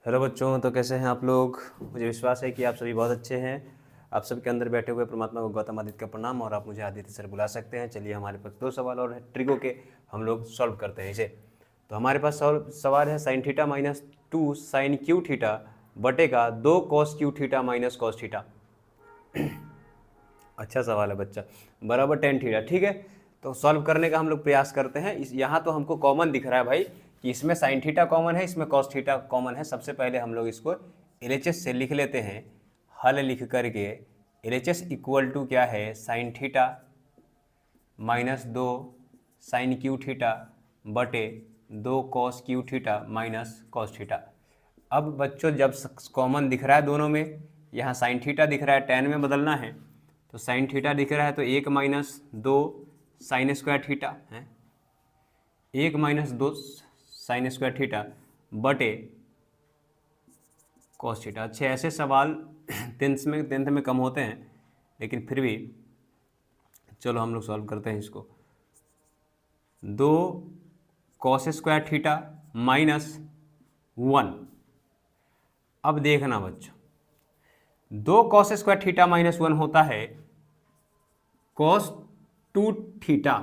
Hello बच्चों, तो कैसे हैं आप लोग। मुझे विश्वास है कि आप सभी बहुत अच्छे हैं। आप सबके अंदर बैठे हुए परमात्मा को गौतम आदित्य का प्रणाम, और आप मुझे आदित्य सर बुला सकते हैं। चलिए, हमारे पास दो सवाल और ट्रिगो के हम लोग सॉल्व करते हैं इसे। तो हमारे पास सवाल है sine theta minus 2 sine Q theta बटेगा 2 cos Q theta minus cos theta. अच्छा सवाल है बच्चा, बराबर टेन थीटा। ठीक है, तो सॉल्व करने का हम लोग प्रयास करते हैं। यहाँ तो हमको कॉमन दिख रहा है भाई कि इसमें साइन थीटा कॉमन है, इसमें कॉस थीटा कॉमन है। सबसे पहले हम लोग इसको एलएचएस से लिख लेते हैं। हल लिख करके एलएचएस इक्वल टू क्या है, sine theta minus 2 sine Q theta बटे 2 cos Q theta minus cos theta. अब बच्चों, जब कॉमन दिख रहा है दोनों में, यहाँ साइन थीटा दिख रहा है, टेन में बदलना है तो साइन थीटा दिख रहा है तो 1 माइनस 2 साइन स्क्वायर थीटा है, 1 माइनस 2 साइन स्क्वायर थीटा बटे कॉस थीटा। अच्छे ऐसे सवाल टेंथ में कम होते हैं, लेकिन फिर भी चलो हम लोग सॉल्व करते हैं इसको। 2 कॉस स्क्वायर थीटा माइनस 1। अब देखना बच्चों, 2 कॉस स्क्वायर थीटा माइनस 1 होता है कॉस 2 थीटा,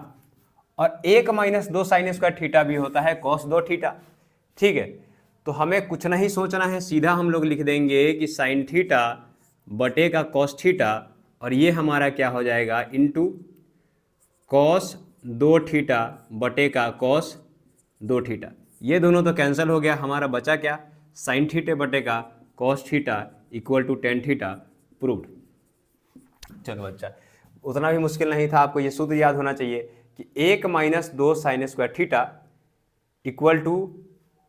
और 1 माइनस 2 साइन स्क्वायर थीटा भी होता है कॉस 2 थीटा। ठीक है, तो हमें कुछ नहीं सोचना है, सीधा हम लोग लिख देंगे कि साइन थीटा बटे का कॉस थीटा, और ये हमारा क्या हो जाएगा, इंटू कॉस 2 थीटा बटे का कॉस 2 थीटा। ये दोनों तो कैंसिल हो गया, हमारा बचा क्या, साइन थीटे बटे का cos theta equal to tan theta. Proved. चलो बच्चा, उतना भी मुश्किल नहीं था, आपको ये सूत्र याद होना चाहिए कि 1 minus 2 sine square theta equal to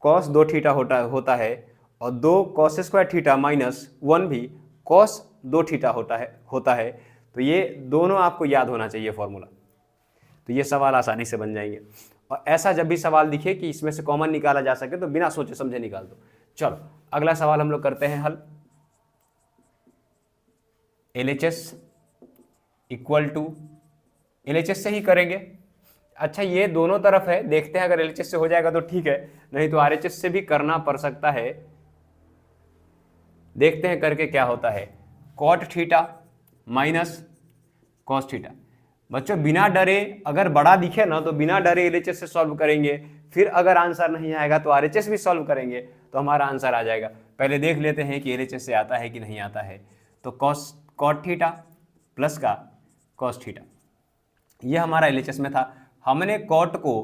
cos 2 theta होता है, और 2 कॉस स्क्वायर थीटा माइनस 1 भी कॉस 2 थीटा होता है। तो ये दोनों आपको याद होना चाहिए फॉर्मूला, तो ये सवाल आसानी से बन जाएंगे। और ऐसा जब भी सवाल दिखे कि इसमें से कॉमन निकाला जा सके तो बिना सोचे समझे निकाल दो। चलो अगला सवाल हम लोग करते हैं हल। एलएचएस इक्वल टू, एलएचएस से ही करेंगे। अच्छा, ये दोनों तरफ है, देखते हैं अगर एलएचएस से हो जाएगा तो ठीक है, नहीं तो आरएचएस से भी करना पड़ सकता है। देखते हैं करके क्या होता है। Cot theta minus cos theta. बच्चों बिना डरे, अगर बड़ा दिखे ना तो बिना डरे एलएचएस से सॉल्व करेंगे, फिर अगर आंसर नहीं आएगा तो आरएचएस भी सॉल्व करेंगे तो हमारा आंसर आ जाएगा। पहले देख लेते हैं कि एलएचएस से आता है कि नहीं आता है। तो कॉट थीटा प्लस का कॉस थीटा, ये हमारा एलएचएस में था। हमने कॉट को,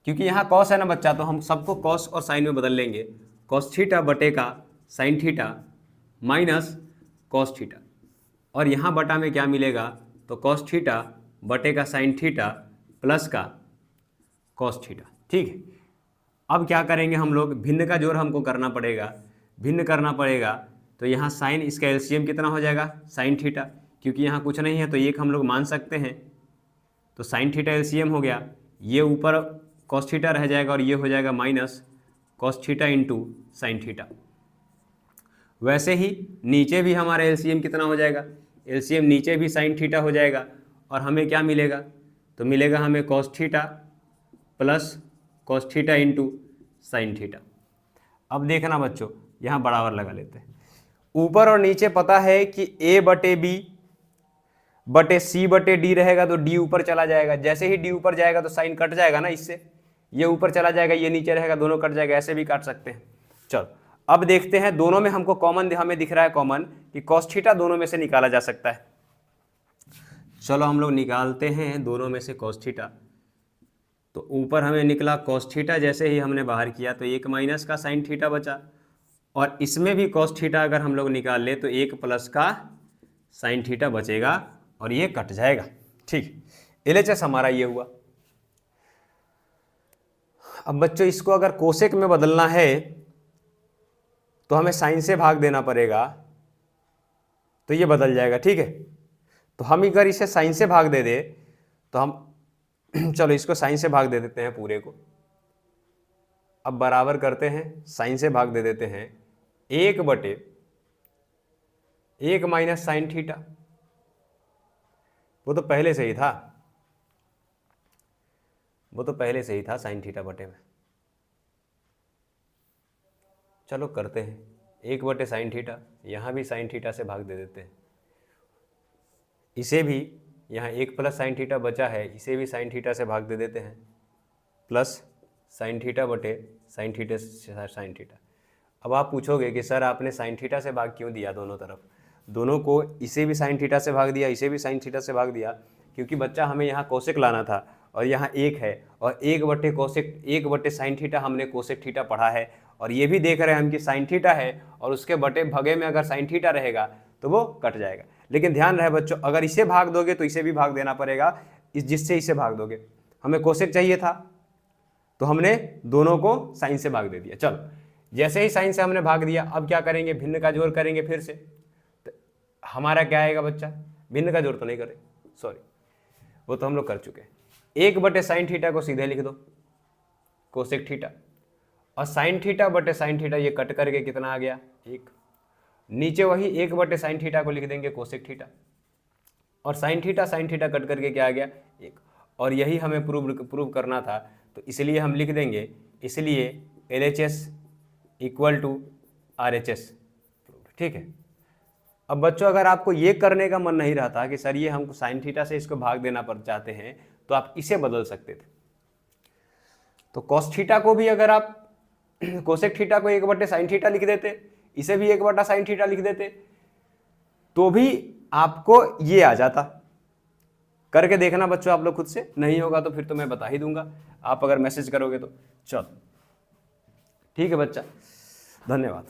क्योंकि यहाँ कॉस है ना बच्चा, तो हम सबको कॉस और साइन में बदल लेंगे। कॉस थीटा बटे का sign theta minus cos theta, और यहाँ बटा में क्या मिलेगा, तो कॉस थीटा बटे का साइन थीटा प्लस का कॉस थीटा। ठीक है, अब क्या करेंगे हम लोग, भिन्न का जोड़ हमको करना पड़ेगा, भिन्न करना पड़ेगा। तो यहाँ साइन, इसका एलसीएम कितना हो जाएगा, साइन थीटा, क्योंकि यहाँ कुछ नहीं है तो एक हम लोग मान सकते हैं, तो साइन थीटा एलसीएम हो गया, ये ऊपर कॉस थीटा रह जाएगा और ये हो जाएगा minus cos theta into sine theta. वैसे ही नीचे भी हमारा एलसीएम कितना हो जाएगा, एलसीएम नीचे भी साइन थीटा हो जाएगा, और हमें क्या मिलेगा, तो मिलेगा हमें cos theta plus cos theta into sine theta. अब देखना बच्चों, यहाँ बराबर लगा लेते हैं। ऊपर और नीचे पता है कि a बटे बी बटे सी बटे डी रहेगा, तो डी ऊपर चला जाएगा। जैसे ही डी ऊपर जाएगा तो साइन कट जाएगा ना, इससे ये ऊपर चला जाएगा, ये नीचे रहेगा, दोनों कट जाएगा। ऐसे भी काट सकते हैं। चलो अब देखते हैं, दोनों में हमको कॉमन, हमें दिख रहा है कॉमन कि कॉस थीटा दोनों में से निकाला जा सकता है। चलो हम लोग निकालते हैं दोनों में से कॉस थीटा। तो ऊपर हमें निकला कॉस थीटा, जैसे ही हमने बाहर किया तो 1 माइनस का साइन थीटा बचा, और इसमें भी कॉस थीटा अगर हम लोग निकाल ले तो 1 प्लस का साइन थीटा बचेगा, और ये कट जाएगा। ठीक, एलएचएस हमारा ये हुआ। अब बच्चों इसको अगर कोसेक में बदलना है तो हमें साइन से भाग देना पड़ेगा, तो ये बदल जाएगा। ठीक है, तो हम अगर इसे साइन से भाग दे दे तो हम चलो इसको साइन से भाग दे देते हैं पूरे को। अब बराबर करते हैं, साइन से भाग दे देते हैं, 1 बटे 1 माइनस साइन थीटा, वो तो पहले से ही था, वो तो पहले से ही था साइन थीटा बटे में। चलो करते हैं, 1 साइन थीटा, यहाँ भी साइन थीटा से भाग दे देते हैं, इसे भी यहाँ 1 + साइन थीटा बचा है, इसे भी साइन थीटा से भाग दे देते हैं, प्लस साइन थीटा बटे साइन थीटा से साइन थीटा। अब आप पूछोगे कि सर आपने साइन थीटा से भाग क्यों दिया दोनों तरफ, दोनों को, इसे भी साइन थीटा से भाग दिया, इसे भी साइन थीटा से भाग दिया, क्योंकि बच्चा हमें यहाँ कोसेक लाना था और यहाँ 1 है, और 1 साइन थीटा हमने कोसेक थीटा पढ़ा है, और ये भी देख रहे हैं हम कि साइन थीटा है और उसके बटे भगे में अगर साइन थीटा रहेगा तो वो कट जाएगा। लेकिन ध्यान रहे बच्चों, अगर इसे भाग दोगे तो इसे भी भाग देना पड़ेगा, जिससे इसे भाग दोगे। हमें कोसेक चाहिए था तो हमने दोनों को साइन से भाग दे दिया। चलो, जैसे ही साइन से हमने भाग दिया, अब क्या करेंगे, भिन्न का जोड़ करेंगे फिर से। तो हमारा क्या आएगा बच्चा, भिन्न का जोड़ तो नहीं करें, सॉरी, वो तो हम लोग कर चुके हैं। 1 साइन थीटा को सीधे लिख दो कोसेक थीटा, और साइन थीटा बटे साइन थीटा ये कट करके कितना आ गया, 1। नीचे वही 1 साइन थीटा को लिख देंगे कोसेक थीटा, और साइन थीटा कट करके क्या आ गया, 1। और यही हमें प्रूव करना था, तो इसलिए हम लिख देंगे, इसलिए LHS = RHS। ठीक है। अब बच्चों अगर आपको ये करने का मन नहीं रहता कि सर ये हमको साइन थीटा से इसको भाग देना पड़ चाहते हैं, तो आप इसे बदल सकते थे। तो कॉस थीटा को भी अगर आप कोसेक थीटा को 1 साइन थीटा लिख देते, इसे भी 1 साइन थीटा लिख देते, तो भी आपको ये आ जाता। करके देखना बच्चों आप लोग खुद से, नहीं होगा तो फिर तो मैं बता ही दूंगा, आप अगर मैसेज करोगे तो। चलो ठीक है बच्चा, धन्यवाद।